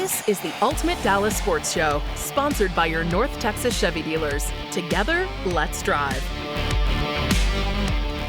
This is the Ultimate Dallas Sports Show, sponsored by your North Texas Chevy dealers. Together, let's drive.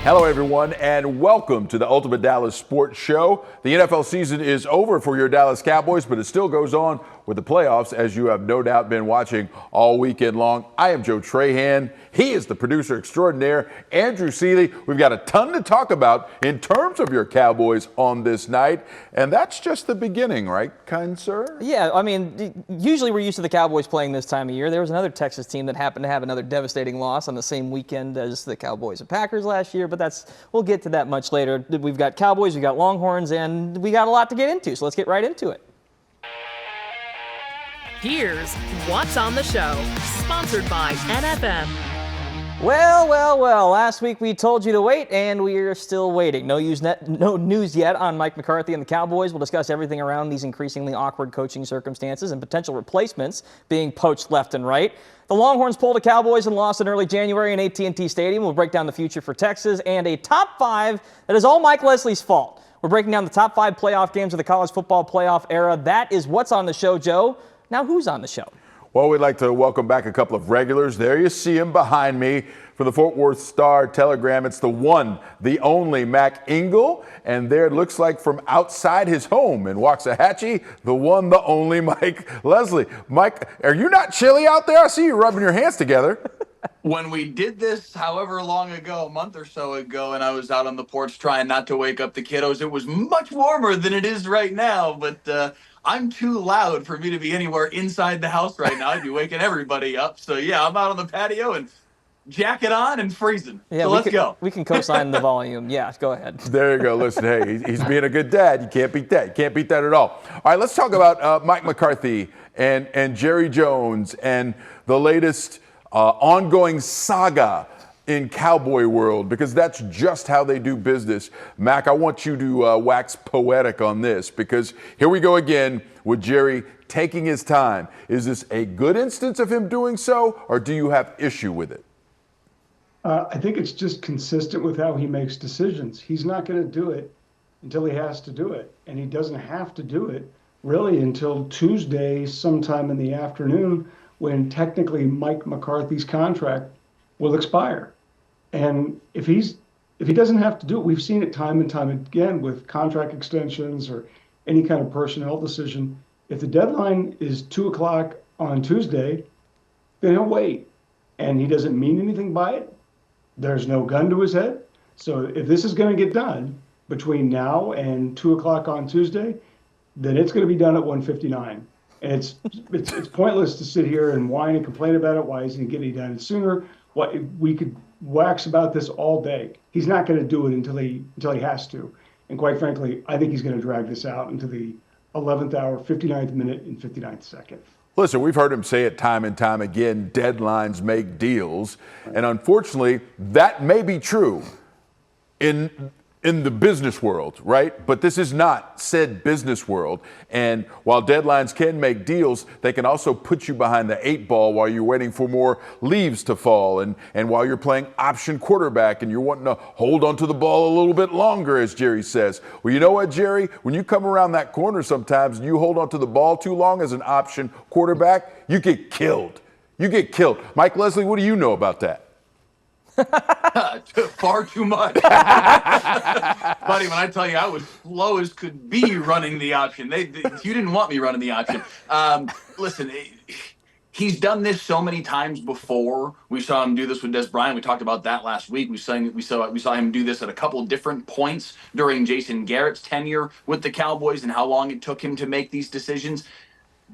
Hello, everyone, and welcome to the Ultimate Dallas Sports Show. The NFL season is over for your Dallas Cowboys, but it still goes on with the playoffs, as you have no doubt been watching all weekend long. I am Joe Trahan. He is the producer extraordinaire, Andrew Cely. We've got a ton to talk about in terms of your Cowboys on this night, and that's just the beginning, right, kind sir? Yeah, I mean, usually we're used to the Cowboys playing this time of year. There was another Texas team that happened to have another devastating loss on the same weekend as the Cowboys and Packers last year, but we'll get to that much later. We've got Cowboys, we've got Longhorns, and we got a lot to get into, so let's get right into it. Here's What's on the Show, sponsored by NFM. Well, last week we told you to wait, and we are still waiting. No news yet on Mike McCarthy and the Cowboys. We'll discuss everything around these increasingly awkward coaching circumstances and potential replacements being poached left and right. The Longhorns pulled the Cowboys and lost in early January in AT&T Stadium. We'll break down the future for Texas and a top five that is all Mike Leslie's fault. We're breaking down the top five playoff games of the college football playoff era. That is what's on the show, Joe. Now, who's on the show? Well, we'd like to welcome back a couple of regulars. There you see him behind me from the Fort Worth Star-Telegram. It's the one, the only Mac Engel. And there it looks like from outside his home in Waxahachie, the one, the only Mike Leslie. Mike, are you not chilly out there? I see you rubbing your hands together. When we did this however long ago, a month or so ago, and I was out on the porch trying not to wake up the kiddos, it was much warmer than it is right now. But I'm too loud for me to be anywhere inside the house right now. I'd be waking everybody up. So, yeah, I'm out on the patio and jacket on and freezing. Yeah, so let's go. We can co-sign the volume. Yeah, go ahead. There you go. Listen, hey, he's being a good dad. You can't beat that. You can't beat that at all. All right, let's talk about Mike McCarthy and Jerry Jones and the latest ongoing saga in Cowboy world, because that's just how they do business. Mac, I want you to wax poetic on this, because here we go again with Jerry taking his time. Is this a good instance of him doing so, or do you have issue with it? I think it's just consistent with how he makes decisions. He's not going to do it until he has to do it, and he doesn't have to do it really until Tuesday sometime in the afternoon, when technically Mike McCarthy's contract will expire. And if he doesn't have to do it, we've seen it time and time again with contract extensions or any kind of personnel decision. If the deadline is 2:00 on Tuesday, then he'll wait. And he doesn't mean anything by it. There's no gun to his head. So if this is going to get done between now and 2:00 on Tuesday, then it's going to be done at 1:59. And it's pointless to sit here and whine and complain about it. Why isn't he getting it done sooner? We could wax about this all day. He's not going to do it until he has to. And quite frankly, I think he's going to drag this out into the 11th hour, 59th minute, and 59th second. Listen, we've heard him say it time and time again, deadlines make deals. And unfortunately, that may be true in the business world, right? But this is not said business world. And while deadlines can make deals, they can also put you behind the 8 ball while you're waiting for more leaves to fall, and while you're playing option quarterback and you're wanting to hold onto the ball a little bit longer, as Jerry says. Well, you know what, Jerry? When you come around that corner sometimes and you hold onto the ball too long as an option quarterback, you get killed. You get killed. Mike Leslie, what do you know about that? Far too much. Buddy, when I tell you I was slow as could be running the option, you didn't want me running the option. Listen, he's done this so many times before. We saw him do this with Des Bryant. We talked about that last week. We saw him do this at a couple of different points during Jason Garrett's tenure with the Cowboys and how long it took him to make these decisions.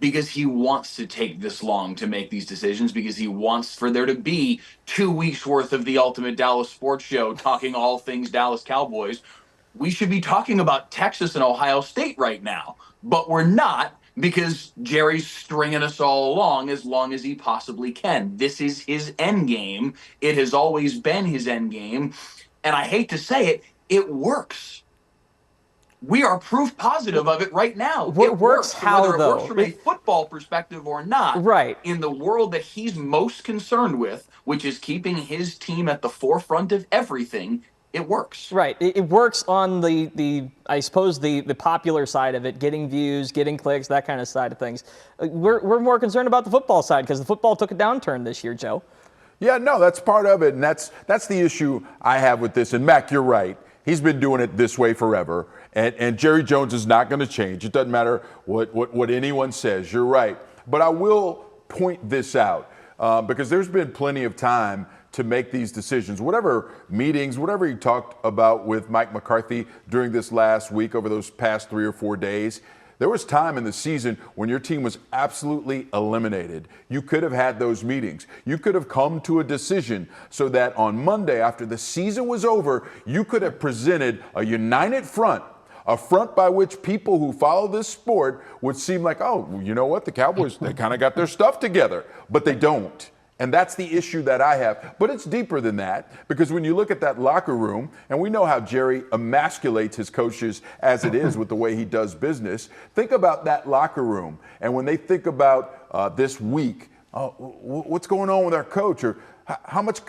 Because he wants to take this long to make these decisions, because he wants for there to be 2 weeks worth of the Ultimate Dallas Sports Show talking all things Dallas Cowboys. We should be talking about Texas and Ohio State right now, but we're not, because Jerry's stringing us all along as he possibly can. This is his end game. It has always been his end game. And I hate to say it, it works. We are proof positive of it right now. It works how, whether though? It works from a football perspective or not. Right. In the world that he's most concerned with, which is keeping his team at the forefront of everything, it works. Right. It works on the I suppose the popular side of it, getting views, getting clicks, that kind of side of things. We're more concerned about the football side because the football took a downturn this year, Joe. Yeah, no, that's part of it, and that's the issue I have with this. And Mac, you're right. He's been doing it this way forever, and Jerry Jones is not going to change. It doesn't matter what anyone says. You're right. But I will point this out because there's been plenty of time to make these decisions. Whatever meetings, whatever he talked about with Mike McCarthy during this last week, over those past 3 or 4 days, there was time in the season when your team was absolutely eliminated. You could have had those meetings. You could have come to a decision so that on Monday, after the season was over, you could have presented a united front, a front by which people who follow this sport would seem like, oh, you know what, the Cowboys, they kind of got their stuff together, but they don't. And that's the issue that I have. But it's deeper than that, because when you look at that locker room, and we know how Jerry emasculates his coaches as it is with the way he does business, think about that locker room. And when they think about this week, what's going on with our coach? Or how much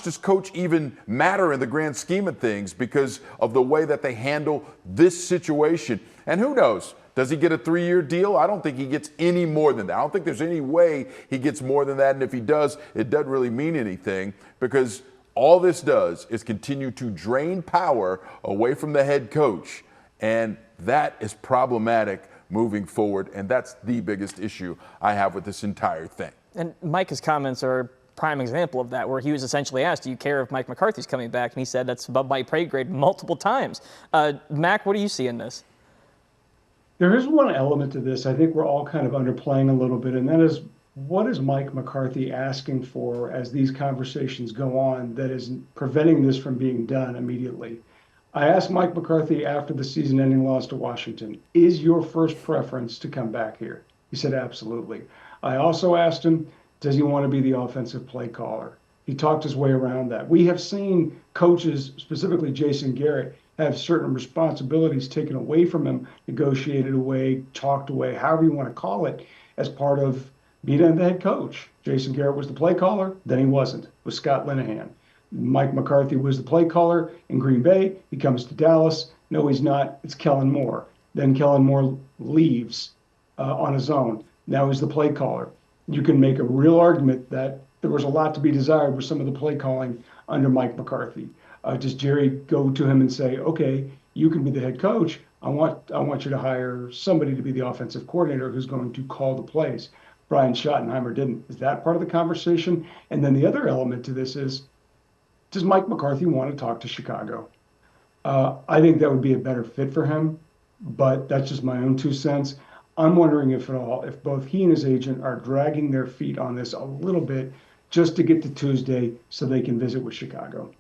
does coach even matter in the grand scheme of things because of the way that they handle this situation? And who knows? Does he get a 3-year deal? I don't think he gets any more than that. I don't think there's any way he gets more than that. And if he does, it doesn't really mean anything, because all this does is continue to drain power away from the head coach. And that is problematic moving forward. And that's the biggest issue I have with this entire thing. And Mike's comments are a prime example of that, where he was essentially asked, do you care if Mike McCarthy's coming back? And he said that's above my pay grade multiple times. Mac, what do you see in this? There is one element to this I think we're all kind of underplaying a little bit, and that is, what is Mike McCarthy asking for as these conversations go on that is preventing this from being done immediately? I asked Mike McCarthy after the season-ending loss to Washington, is your first preference to come back here? He said absolutely. I also asked him, does he want to be the offensive play caller? He talked his way around that. We have seen coaches, specifically Jason Garrett, have certain responsibilities taken away from him, negotiated away, talked away, however you want to call it, as part of being the head coach. Jason Garrett was the play caller, then he wasn't. It was Scott Linehan. Mike McCarthy was the play caller in Green Bay. He comes to Dallas. No, he's not. It's Kellen Moore. Then Kellen Moore leaves on his own. Now he's the play caller. You can make a real argument that there was a lot to be desired with some of the play calling under Mike McCarthy. Does Jerry go to him and say, okay, you can be the head coach. I want you to hire somebody to be the offensive coordinator who's going to call the plays. Brian Schottenheimer didn't. Is that part of the conversation? And then the other element to this is, does Mike McCarthy want to talk to Chicago? I think that would be a better fit for him, but that's just my own 2 cents. I'm wondering if both he and his agent are dragging their feet on this a little bit just to get to Tuesday so they can visit with Chicago.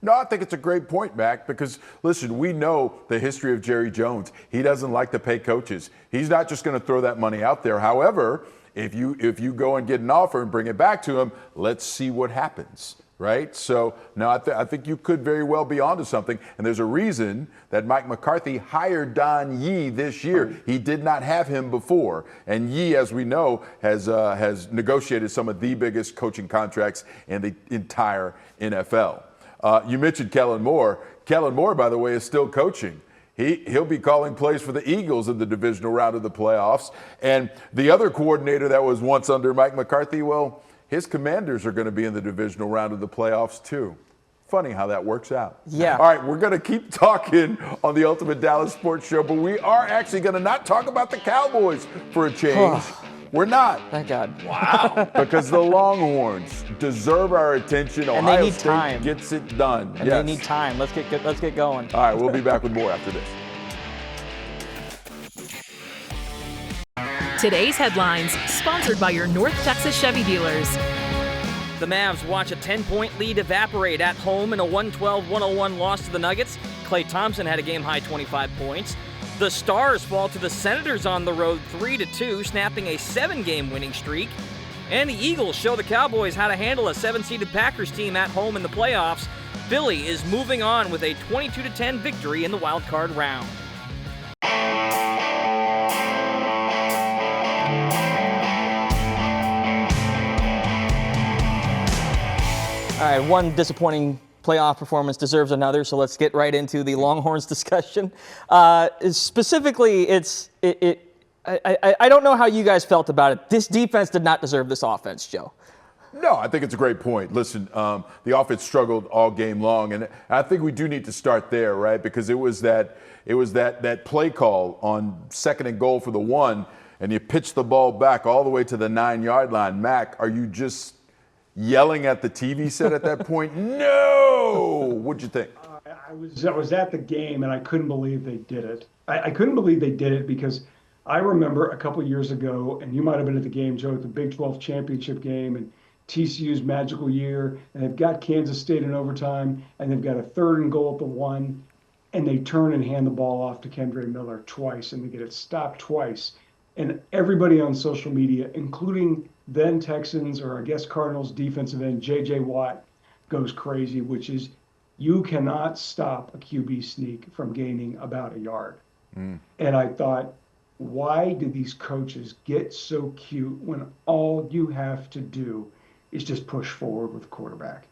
No, I think it's a great point, Mac, because, listen, we know the history of Jerry Jones. He doesn't like to pay coaches. He's not just going to throw that money out there. However, if you go and get an offer and bring it back to him, let's see what happens, right? So, no, I think you could very well be onto something. And there's a reason that Mike McCarthy hired Don Yee this year. He did not have him before. And Yee, as we know, has negotiated some of the biggest coaching contracts in the entire NFL. You mentioned Kellen Moore. Kellen Moore, by the way, is still coaching. He'll be calling plays for the Eagles in the divisional round of the playoffs. And the other coordinator that was once under Mike McCarthy, well, his Commanders are going to be in the divisional round of the playoffs too. Funny how that works out. Yeah. All right, we're going to keep talking on the Ultimate Dallas Sports Show, but we are actually going to not talk about the Cowboys for a change. We're not. Thank God. Wow. Because the Longhorns deserve our attention. And Ohio they need State time. gets it done. And they need time. Let's get going. All right, we'll be back with more after this. Today's headlines, sponsored by your North Texas Chevy dealers. The Mavs watch a 10-point lead evaporate at home in a 112-101 loss to the Nuggets. Klay Thompson had a game-high 25 points. The Stars fall to the Senators on the road 3-2, snapping a 7-game winning streak. And the Eagles show the Cowboys how to handle a 7-seeded Packers team at home in the playoffs. Philly is moving on with a 22-10 victory in the wild card round. All right, one disappointing playoff performance deserves another, so let's get right into the Longhorns discussion. Specifically, I don't know how you guys felt about it. This defense did not deserve this offense, Joe. No, I think it's a great point. Listen, the offense struggled all game long, and I think we do need to start there, right? Because it was that play call on 2nd and goal for the 1, and you pitch the ball back all the way to the 9-yard line. Mac, are you just yelling at the TV set at that point? No! What'd you think? I was at the game, and I couldn't believe they did it. I couldn't believe they did it because I remember a couple years ago, and you might have been at the game, Joe, at the Big 12 championship game, and TCU's magical year, and they've got Kansas State in overtime, and they've got a 3rd and goal at the 1, and they turn and hand the ball off to Kendre Miller twice, and they get it stopped twice. And everybody on social media, including then Texans, or I guess Cardinals defensive end J.J. Watt, goes crazy, which is you cannot stop a QB sneak from gaining about a yard. And I thought, why do these coaches get so cute when all you have to do is just push forward with the quarterback?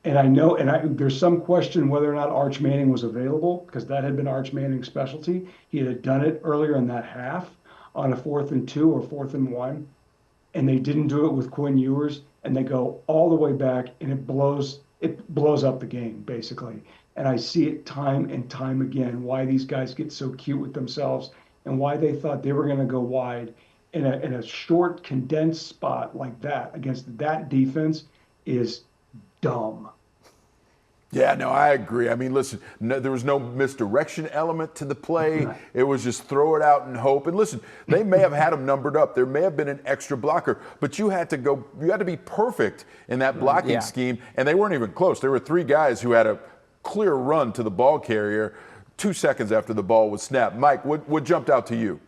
And I know, there's some question whether or not Arch Manning was available, because that had been Arch Manning's specialty. He had done it earlier in that half on a 4th and 2 or 4th and 1, and they didn't do it with Quinn Ewers, and they go all the way back, and it blows up the game, basically. And I see it time and time again, why these guys get so cute with themselves and why they thought they were going to go wide in a short, condensed spot like that against that defense is dumb. Yeah, no, I agree. I mean, listen, there was no misdirection element to the play. It was just throw it out and hope. And listen, they may have had them numbered up. There may have been an extra blocker, but you had to be perfect in that blocking scheme, and they weren't even close. There were 3 guys who had a clear run to the ball carrier 2 seconds after the ball was snapped. Mike, what jumped out to you?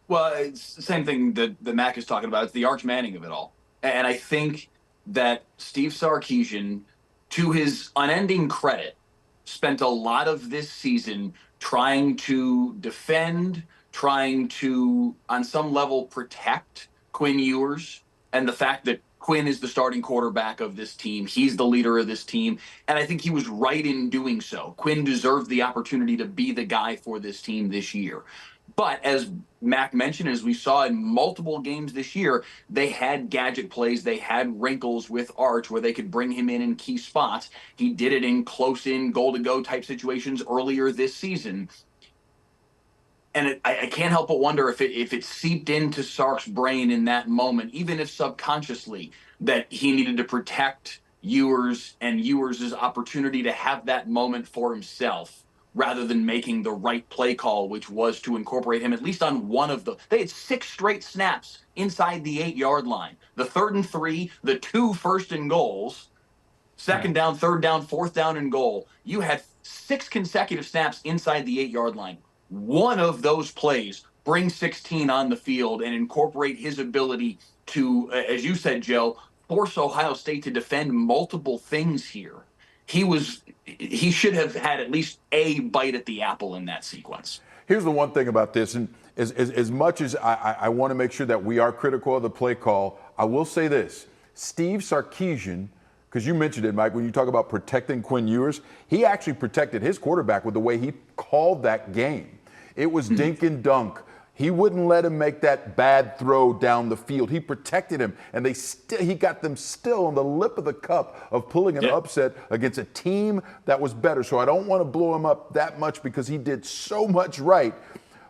Well, it's the same thing that Mac is talking about. It's the Arch Manning of it all. And I think that Steve Sarkisian, to his unending credit, spent a lot of this season trying to defend, trying to, on some level, protect Quinn Ewers and the fact that Quinn is the starting quarterback of this team. He's the leader of this team. And I think he was right in doing so. Quinn deserved the opportunity to be the guy for this team this year. But as Mac mentioned, as we saw in multiple games this year, they had gadget plays. They had wrinkles with Arch where they could bring him in key spots. He did it in close-in, goal-to-go type situations earlier this season. And I can't help but wonder if it seeped into Sark's brain in that moment, even if subconsciously, that he needed to protect Ewers and Ewers' opportunity to have that moment for himself, rather than making the right play call, which was to incorporate him at least on one of they had 6 straight snaps inside the 8-yard line. The 3rd and 3, the 2 1st and goals, 2nd down, 3rd down, 4th down and goal. You had 6 consecutive snaps inside the 8-yard line. One of those plays, bring 16 on the field and incorporate his ability to, as you said, Joe, force Ohio State to defend multiple things here. He should have had at least a bite at the apple in that sequence. Here's the one thing about this, and as much as I want to make sure that we are critical of the play call, I will say this. Steve Sarkisian, because you mentioned it, Mike, when you talk about protecting Quinn Ewers, he actually protected his quarterback with the way he called that game. It was dink and dunk. He wouldn't let him make that bad throw down the field. He protected him, and he got them still on the lip of the cup of pulling an upset against a team that was better. So I don't want to blow him up that much because he did so much right.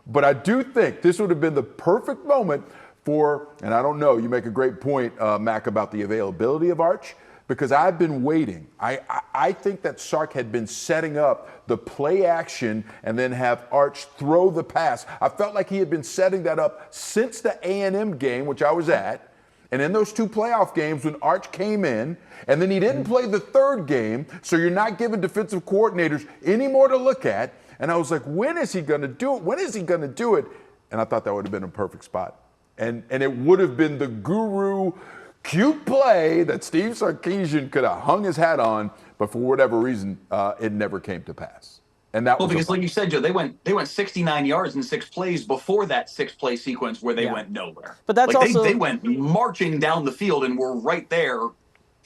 But I do think this would have been the perfect moment for, and I don't know, you make a great point, Mac, about the availability of Arch, because I've been waiting. I think that Sark had been setting up the play action and then have Arch throw the pass. I felt like he had been setting that up since the A&M game, which I was at, and in those 2 playoff games when Arch came in, and then he didn't play the 3rd game, so you're not giving defensive coordinators any more to look at. And I was like, when is he going to do it? When is he going to do it? And I thought that would have been a perfect spot. And it would have been the guru cute play that Steve Sarkisian could have hung his hat on, but for whatever reason, it never came to pass. And that was because, like you said, Joe, they went 69 yards in 6 plays before that 6-play sequence where they went nowhere. But that's also they went marching down the field and were right there,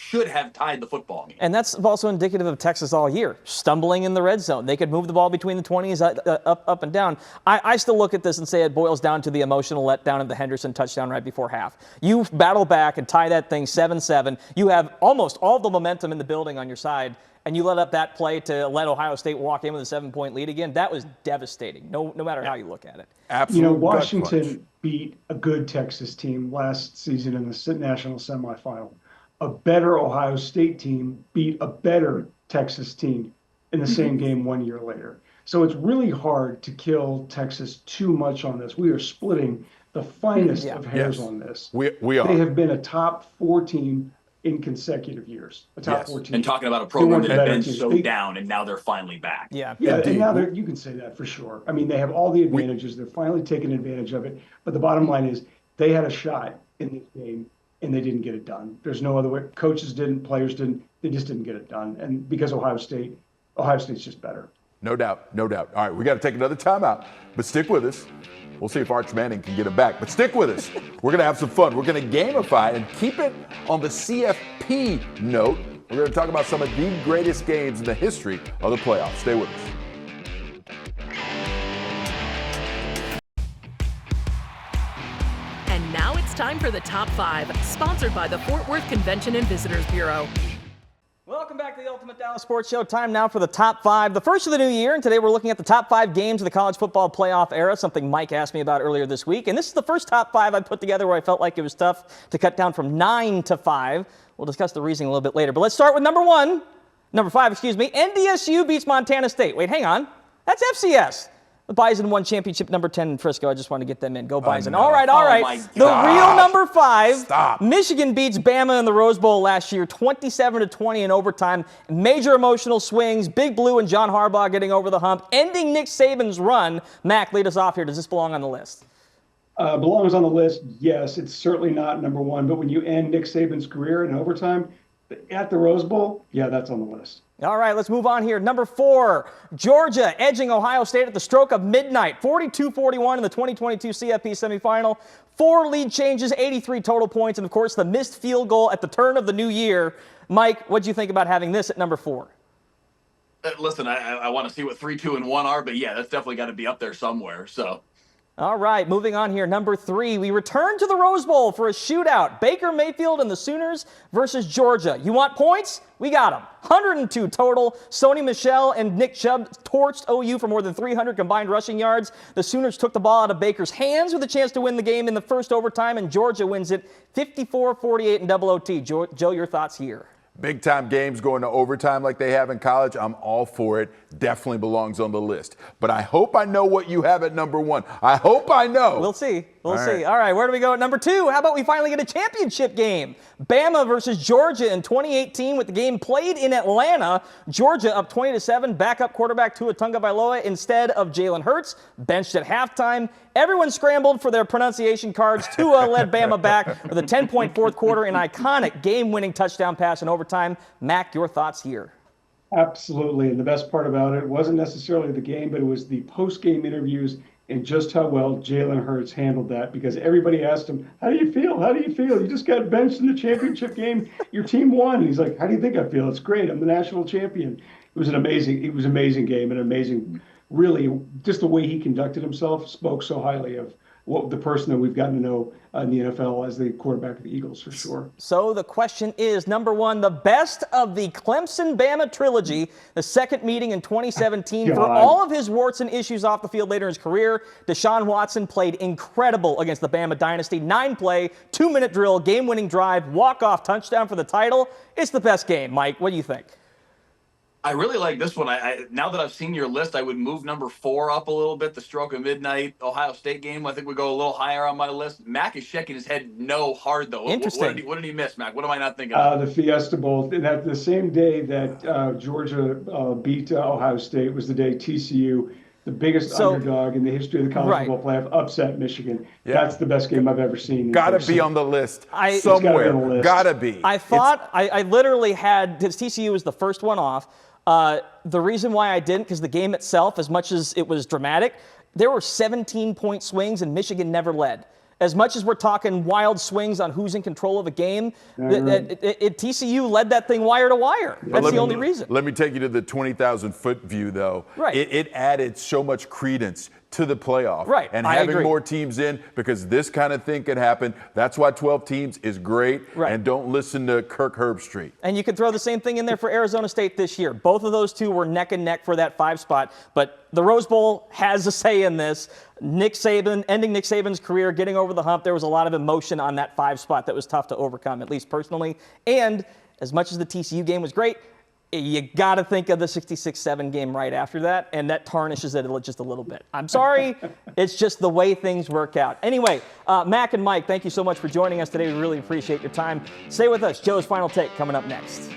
should have tied the football game. And that's also indicative of Texas all year, stumbling in the red zone. They could move the ball between the 20s up and down. I still look at this and say it boils down to the emotional letdown of the Henderson touchdown right before half. You battle back and tie that thing 7-7. You have almost all the momentum in the building on your side, and you let up that play to let Ohio State walk in with a 7-point lead again. That was devastating, no matter how you look at it. Absolutely. Washington beat a good Texas team last season in the national semifinal. A better Ohio State team beat a better Texas team in the same game 1 year later. So it's really hard to kill Texas too much on this. We are splitting the finest of hairs on this. We are. They have been a top 4 team in consecutive years. A top 4 team. And talking about a program that had been so down, and now they're finally back. Yeah, and now you can say that for sure. I mean, they have all the advantages. They're finally taking advantage of it. But the bottom line is they had a shot in this game, and they didn't get it done. There's no other way. Coaches didn't, players didn't. They just didn't get it done. And because Ohio State's just better. No doubt, no doubt. All right, we got to take another timeout, but stick with us. We'll see if Arch Manning can get it back, but stick with us. We're going to have some fun. We're going to gamify and keep it on the CFP note. We're going to talk about some of the greatest games in the history of the playoffs. Stay with us. And now it's time for the Top 5, sponsored by the Fort Worth Convention and Visitors Bureau. Welcome back to the Ultimate Dallas Sports Show. Time now for the top 5, the first of the new year. And today we're looking at the top 5 games of the college football playoff era, something Mike asked me about earlier this week. And this is the first top 5 I put together where I felt like it was tough to cut down from 9 to 5. We'll discuss the reasoning a little bit later. But let's start with number 5, NDSU beats Montana State. Wait, hang on. That's FCS. The Bison won championship number 10 in Frisco. I just want to get them in. Go Bison. No. All right. The real number 5. Stop. Michigan beats Bama in the Rose Bowl last year, 27-20 in overtime. Major emotional swings. Big Blue and John Harbaugh getting over the hump, ending Nick Saban's run. Mac, lead us off here. Does this belong on the list? Belongs on the list, yes. It's certainly not number 1. But when you end Nick Saban's career in overtime at the Rose Bowl, yeah, that's on the list. All right, let's move on here. Number 4, Georgia edging Ohio State at the stroke of midnight, 42-41 in the 2022 CFP semifinal. 4 lead changes, 83 total points, and of course the missed field goal at the turn of the new year. Mike, what do you think about having this at number 4? Listen, I want to see what 3, 2, and 1 are, but yeah, that's definitely got to be up there somewhere. So. All right, moving on here. Number 3, we return to the Rose Bowl for a shootout. Baker Mayfield and the Sooners versus Georgia. You want points? We got them. 102 total. Sony Michel and Nick Chubb torched OU for more than 300 combined rushing yards. The Sooners took the ball out of Baker's hands with a chance to win the game in the first overtime, and Georgia wins it 54-48 in double OT. Joe, your thoughts here? Big-time games going to overtime like they have in college, I'm all for it. Definitely belongs on the list. But I hope I know what you have at number 1. I hope I know. We'll see. We'll see. All right, where do we go at number 2? How about we finally get a championship game? Bama versus Georgia in 2018 with the game played in Atlanta. Georgia up 20-7, backup quarterback Tua Tagovailoa instead of Jalen Hurts, benched at halftime. Everyone scrambled for their pronunciation cards. Tua led Bama back with a 10-point fourth quarter, an iconic game-winning touchdown pass in overtime. Mac, your thoughts here? Absolutely. And the best part about it wasn't necessarily the game, but it was the post-game interviews and just how well Jalen Hurts handled that, because everybody asked him, how do you feel? How do you feel? You just got benched in the championship game. Your team won. And he's like, how do you think I feel? It's great. I'm the national champion. It was an amazing game, and amazing, really, just the way he conducted himself spoke so highly of what the person that we've gotten to know in the NFL as the quarterback of the Eagles, for sure. So the question is, number 1, the best of the Clemson-Bama trilogy, the second meeting in 2017. For all of his warts and issues off the field later in his career, Deshaun Watson played incredible against the Bama dynasty. 9-play, 2-minute drill, game-winning drive, walk-off touchdown for the title. It's the best game. Mike, what do you think? I really like this one. Now that I've seen your list, I would move number 4 up a little bit. The stroke of midnight Ohio State game, I think would go a little higher on my list. Mac is shaking his head no hard, though. Interesting. What did he miss, Mac? What am I not thinking of? The Fiesta Bowl. That the same day that Georgia beat Ohio State was the day TCU, the biggest underdog in the history of the college football playoff, upset Michigan. Yeah. That's the best game I've ever seen. Gotta be on the list somewhere. Gotta be. I thought I literally had, because TCU was the first one off. The reason why I didn't, because the game itself, as much as it was dramatic, there were 17-point swings and Michigan never led. as much as we're talking wild swings on who's in control of a game, TCU led that thing wire to wire. That's the only reason. Let me take you to the 20,000-foot view, though. Right. It added so much credence to the playoff. Right. And I having agree. more teams in, because this kind of thing could happen. That's why 12 teams is great. Right. And don't listen to Kirk Herbstreit. And you could throw the same thing in there for Arizona State this year. Both of those two were neck and neck for that 5 spot. But the Rose Bowl has a say in this. Nick Saban, ending Nick Saban's career, getting over the hump, there was a lot of emotion on that 5 spot that was tough to overcome, at least personally. And as much as the TCU game was great, you got to think of the 66-7 game right after that, and that tarnishes it just a little bit. I'm sorry. It's just the way things work out. Anyway, Mac and Mike, thank you so much for joining us today. We really appreciate your time. Stay with us. Joe's Final Take coming up next.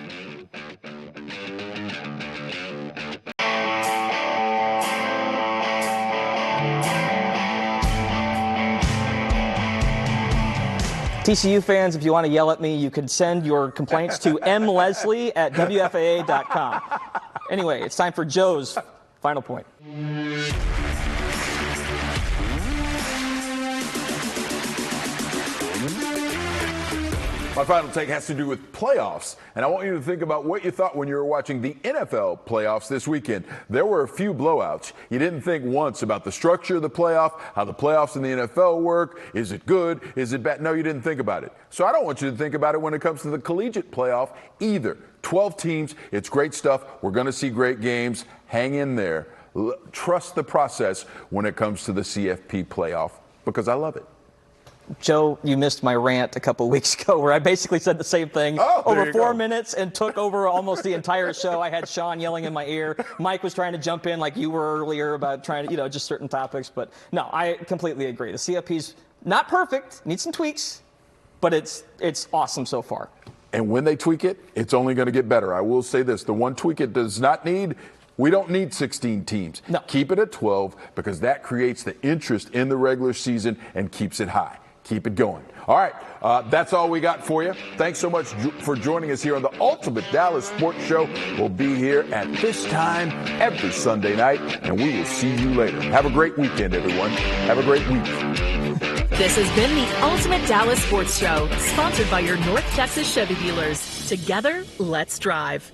TCU fans, if you want to yell at me, you can send your complaints to mleslie@wfaa.com. Anyway, it's time for Joe's Final Point. My final take has to do with playoffs, and I want you to think about what you thought when you were watching the NFL playoffs this weekend. There were a few blowouts. You didn't think once about the structure of the playoff, how the playoffs in the NFL work. Is it good? Is it bad? No, you didn't think about it. So I don't want you to think about it when it comes to the collegiate playoff either. 12 teams, it's great stuff. We're going to see great games. Hang in there. Trust the process when it comes to the CFP playoff, because I love it. Joe, you missed my rant a couple weeks ago where I basically said the same thing over 4 minutes and took over almost the entire show. I had Sean yelling in my ear. Mike was trying to jump in like you were earlier about trying to, just certain topics. But no, I completely agree. The CFP's not perfect, needs some tweaks, but it's awesome so far. And when they tweak it, it's only going to get better. I will say this, the one tweak it does not need, we don't need 16 teams. No. Keep it at 12 because that creates the interest in the regular season and keeps it high. Keep it going. All right, that's all we got for you. Thanks so much for joining us here on the Ultimate Dallas Sports Show. We'll be here at this time every Sunday night, and we will see you later. Have a great weekend, everyone. Have a great week. This has been the Ultimate Dallas Sports Show, sponsored by your North Texas Chevy dealers. Together, let's drive.